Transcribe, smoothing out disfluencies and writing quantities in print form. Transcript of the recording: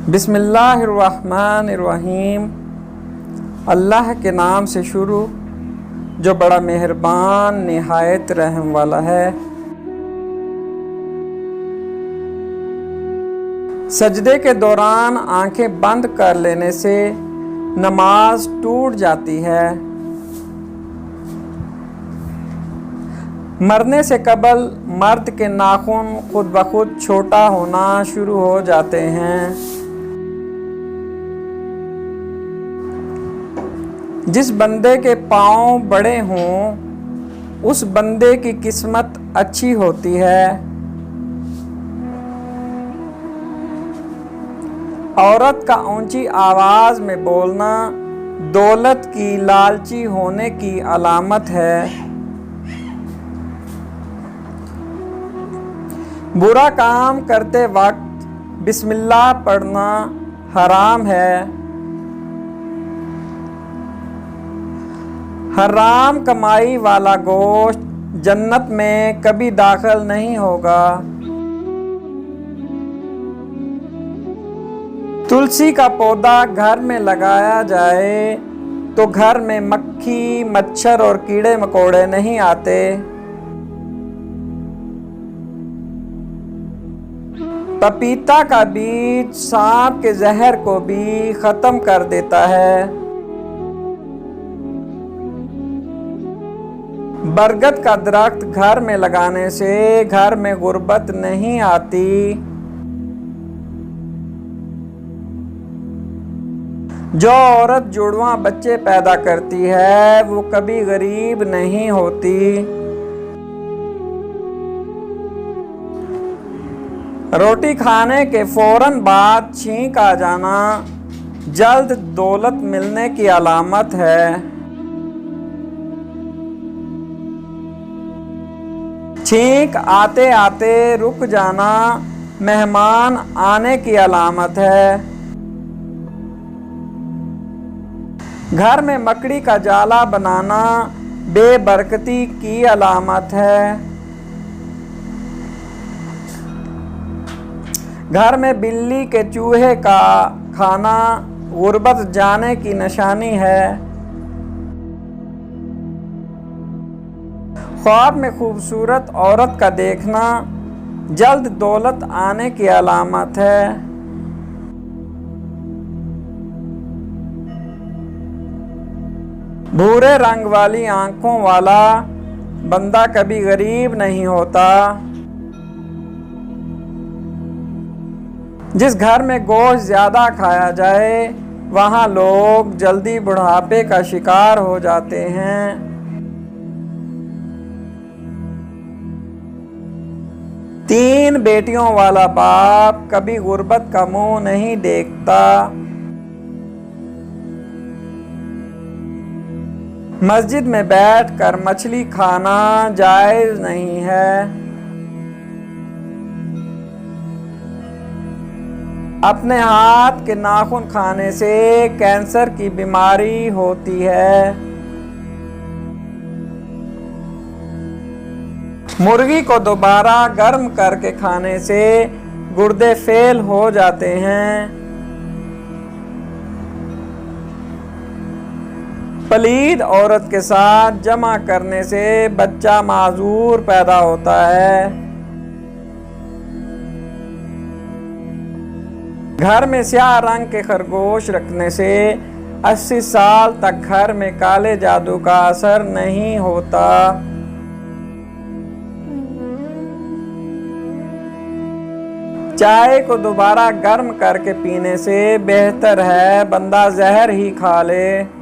बिस्मिल्लाहिर्रहमानिर्रहीम। अल्लाह के नाम से शुरू जो बड़ा मेहरबान निहायत रहम वाला है। सजदे के दौरान आंखें बंद कर लेने से नमाज टूट जाती है। मरने से कबल मर्द के नाखून खुद ब खुद छोटा होना शुरू हो जाते हैं। जिस बंदे के पाँव बड़े हों उस बंदे की किस्मत अच्छी होती है। औरत का ऊंची आवाज में बोलना दौलत की लालची होने की अलामत है। बुरा काम करते वक्त बिस्मिल्लाह पढ़ना हराम है। हराम कमाई वाला गोश्त जन्नत में कभी दाखिल नहीं होगा। तुलसी का पौधा घर में लगाया जाए तो घर में मक्खी, मच्छर और कीड़े मकोड़े नहीं आते। पपीता का बीज सांप के जहर को भी खत्म कर देता है। बरगद का दरख्त घर में लगाने से घर में गुर्बत नहीं आती। जो औरत जुड़वा बच्चे पैदा करती है वो कभी गरीब नहीं होती। रोटी खाने के फौरन बाद छींक आ जाना जल्द दौलत मिलने की अलामत है। छींक आते आते रुक जाना मेहमान आने की अलामत है। घर में मकड़ी का जाला बनाना बेबरकती की अलामत है। घर में बिल्ली के चूहे का खाना गुर्बत जाने की निशानी है। ख्वाब में खूबसूरत औरत का देखना जल्द दौलत आने की अलामत है। भूरे रंग वाली आंखों वाला बंदा कभी गरीब नहीं होता। जिस घर में गोश्त ज्यादा खाया जाए वहां लोग जल्दी बुढ़ापे का शिकार हो जाते हैं। तीन बेटियों वाला बाप कभी गुर्बत का मुंह नहीं देखता। मस्जिद में बैठकर मछली खाना जायज नहीं है। अपने हाथ के नाखून खाने से कैंसर की बीमारी होती है। मुर्गी को दोबारा गर्म करके खाने से गुर्दे फेल हो जाते हैं। पलीद औरत के साथ जमा करने से बच्चा माजूर पैदा होता है। घर में स्याह रंग के खरगोश रखने से 80 साल तक घर में काले जादू का असर नहीं होता। चाय को दोबारा गर्म करके पीने से बेहतर है बंदा जहर ही खा ले।